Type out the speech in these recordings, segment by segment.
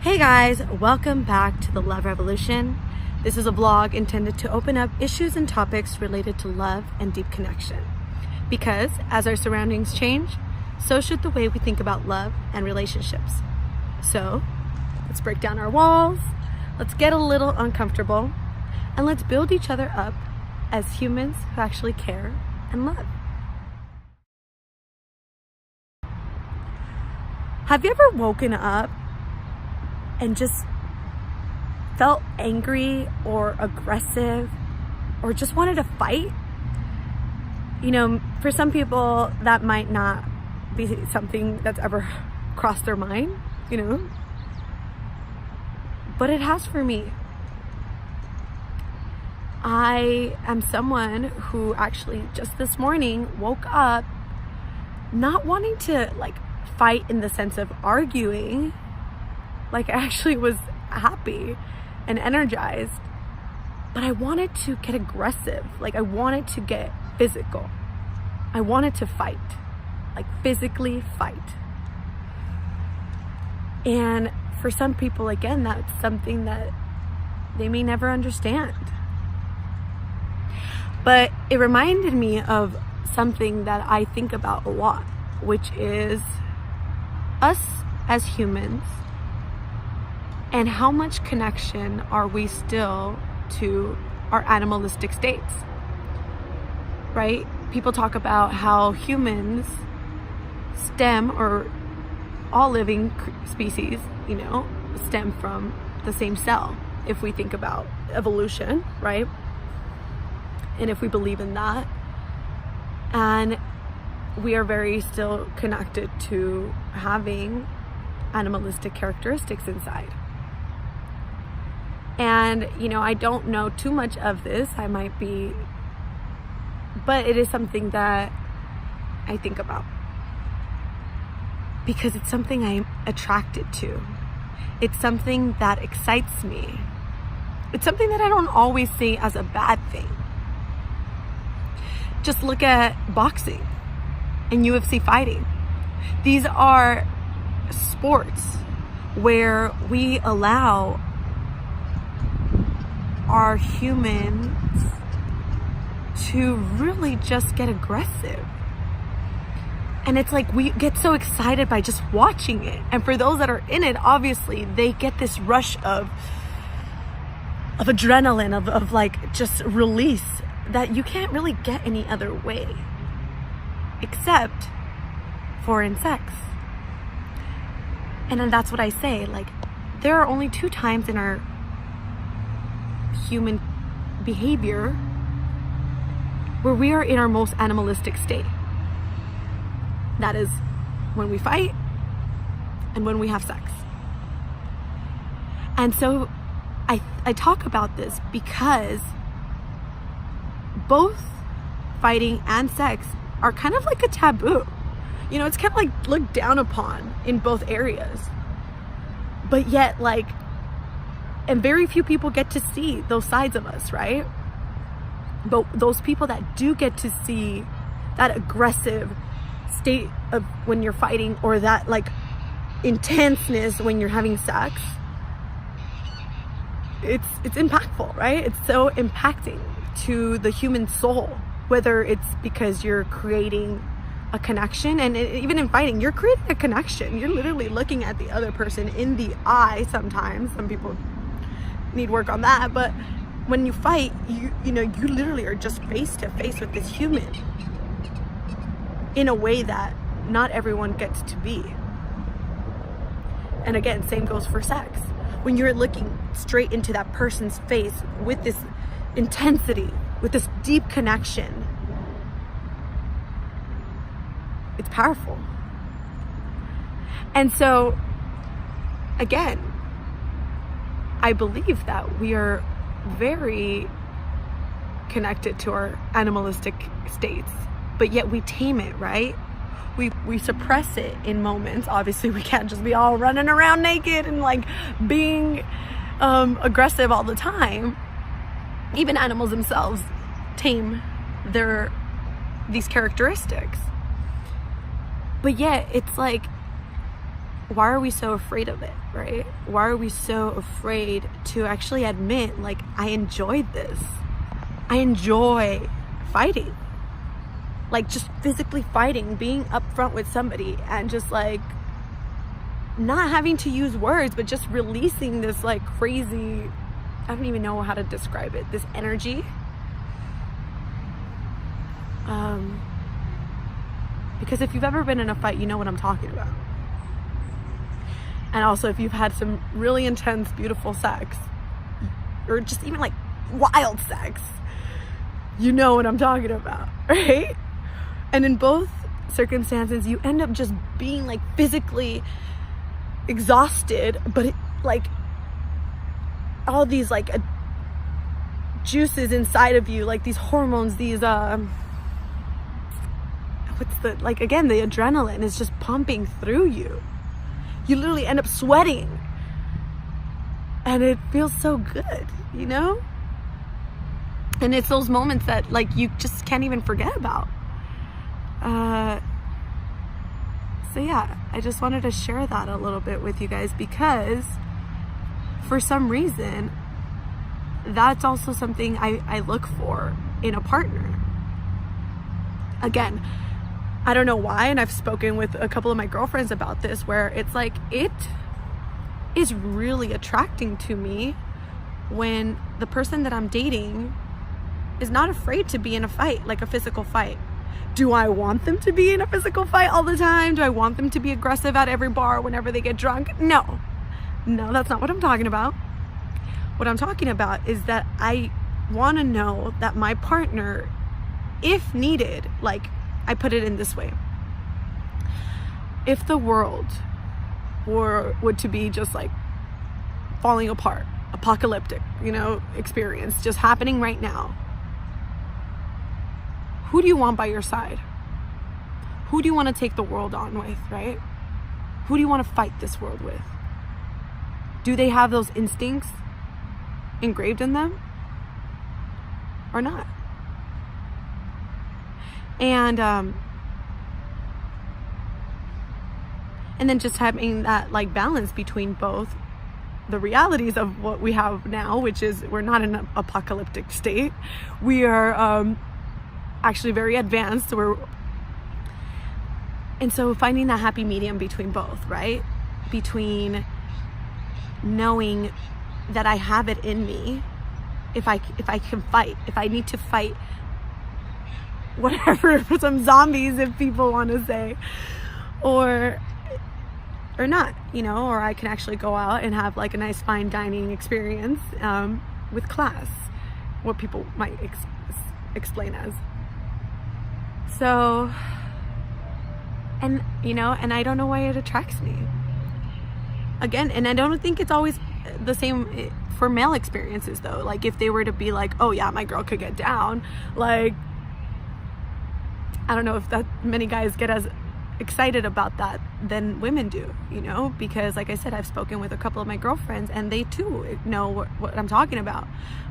Hey guys, welcome back to the Love Revolution. This is a vlog intended to open up issues and topics related to love and deep connection. Because as our surroundings change, so should the way we think about love and relationships. So let's break down our walls, let's get a little uncomfortable, and let's build each other up as humans who actually care and love. Have you ever woken up and just felt angry or aggressive or just wanted to fight? You know, for some people that might not be something that's ever crossed their mind, you know, but it has for me. I am someone who actually just this morning woke up not wanting to fight in the sense of arguing. I actually was happy and energized, but I wanted to get aggressive. I wanted to get physical. I wanted to fight, physically fight. And for some people, again, that's something that they may never understand. But it reminded me of something that I think about a lot, which is us as humans. And how much connection are we still to our animalistic states, right? People talk about how humans stem, or all living species, stem from the same cell. If we think about evolution, right? And if we believe in that, and we are very still connected to having animalistic characteristics inside. And, I don't know too much of this. But it is something that I think about because it's something I'm attracted to. It's something that excites me. It's something that I don't always see as a bad thing. Just look at boxing and UFC fighting. These are sports where we allow our humans to really just get aggressive. And it's we get so excited by just watching it. And for those that are in it, obviously, they get this rush of adrenaline, of just release that you can't really get any other way. Except for in sex. And then that's what I say, there are only 2 times in our human behavior where we are in our most animalistic state. That is when we fight and when we have sex. And so I talk about this because both fighting and sex are kind of like a taboo. It's kind of looked down upon in both areas. But yet, and very few people get to see those sides of us, right? But those people that do get to see that aggressive state of when you're fighting, or that intenseness when you're having sex, it's impactful, right? It's so impacting to the human soul, whether it's because you're creating a connection, and even in fighting, you're creating a connection. You're literally looking at the other person in the eye sometimes. Some people need work on that, but when you fight, you literally are just face to face with this human in a way that not everyone gets to be. And again, same goes for sex. When you're looking straight into that person's face with this intensity, with this deep connection, it's powerful. And so, again, I believe that we are very connected to our animalistic states, but yet we tame it, right? We suppress it in moments. Obviously, we can't just be all running around naked and being aggressive all the time. Even animals themselves tame these characteristics. But yet, it's why are we so afraid of it, right? Why are we so afraid to actually admit, like, I enjoyed this. I enjoy fighting. Like, just physically fighting, being upfront with somebody and just like not having to use words, but just releasing this like crazy, I don't even know how to describe it, this energy. Because if you've ever been in a fight, you know what I'm talking about. And also if you've had some really intense, beautiful sex, or just even like wild sex, you know what I'm talking about, right? And in both circumstances, you end up just being like physically exhausted, but like all these like juices inside of you, like these hormones, these like again, the adrenaline is just pumping through you. You literally end up sweating, and it feels so good, you know? And it's those moments that like you just can't even forget about. So yeah, I just wanted to share that a little bit with you guys, because for some reason that's also something I look for in a partner. Again, I don't know why, and I've spoken with a couple of my girlfriends about this, where it's like it is really attracting to me when the person that I'm dating is not afraid to be in a fight, like a physical fight. Do I want them to be in a physical fight all the time? Do I want them to be aggressive at every bar whenever they get drunk? No, that's not what I'm talking about. What I'm talking about is that I want to know that my partner, if needed, like I put it in this way, if the world would to be just like falling apart, apocalyptic, experience just happening right now, who do you want by your side? Who do you want to take the world on with, right? Who do you want to fight this world with? Do they have those instincts engraved in them or not? And then just having that like balance between both the realities of what we have now, which is we're not in an apocalyptic state. We are actually very advanced. And so finding that happy medium between both, right? Between knowing that I have it in me, if I can fight, if I need to fight whatever, some zombies, if people want to say, or not, or I can actually go out and have like a nice fine dining experience with class, what people might explain as. So, and I don't know why it attracts me. Again, and I don't think it's always the same for male experiences though. Like if they were to be like, oh yeah, my girl could get down, like I don't know if that many guys get as excited about that than women do, because like I said, I've spoken with a couple of my girlfriends and they too know what I'm talking about.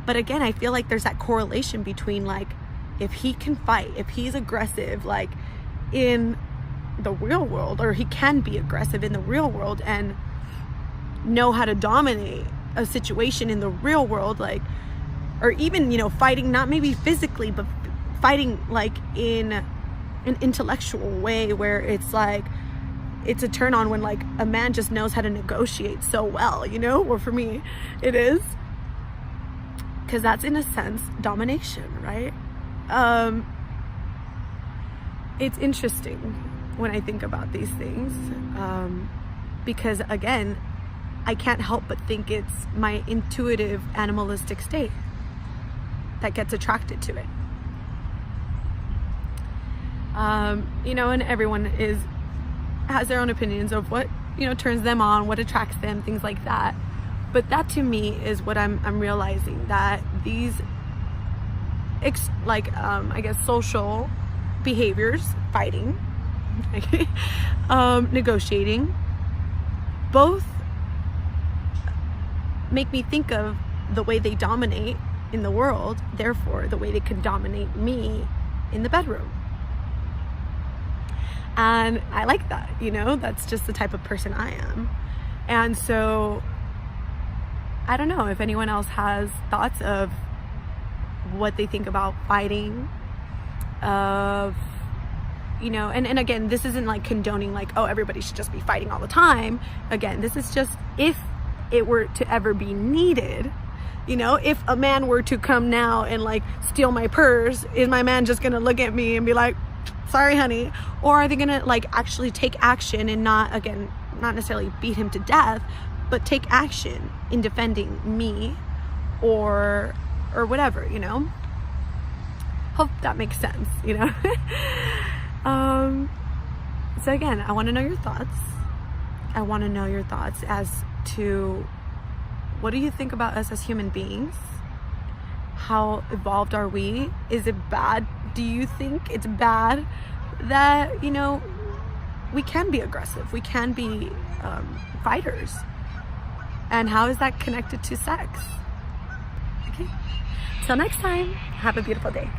But again, I feel like there's that correlation between like, if he can fight, if he's aggressive, like in the real world, or he can be aggressive in the real world and know how to dominate a situation in the real world, like, or even, fighting, not maybe physically, but fighting like in an intellectual way where it's like, it's a turn on when like a man just knows how to negotiate so well, or for me, it is. Because that's in a sense domination, right? It's interesting when I think about these things, because again, I can't help but think it's my intuitive animalistic state that gets attracted to it. And everyone has their own opinions of what, turns them on, what attracts them, things like that. But that to me is what I'm realizing, that these I guess social behaviors, fighting, negotiating, both make me think of the way they dominate in the world, therefore the way they can dominate me in the bedroom. And I like that, you know, that's just the type of person I am. And so I don't know if anyone else has thoughts of what they think about fighting, of, you know, and again, this isn't like condoning like, oh, everybody should just be fighting all the time. Again, this is just if it were to ever be needed, you know, if a man were to come now and like steal my purse, is my man just gonna look at me and be like, sorry, honey? Or are they gonna like actually take action and not necessarily beat him to death, but take action in defending me or whatever, you know? Hope that makes sense, you know? So again, I want to know your thoughts. I want to know your thoughts as to what do you think about us as human beings? How evolved are we? Is it bad? Do you think it's bad that, you know, we can be aggressive, we can be fighters? And how is that connected to sex? Okay, till next time, have a beautiful day.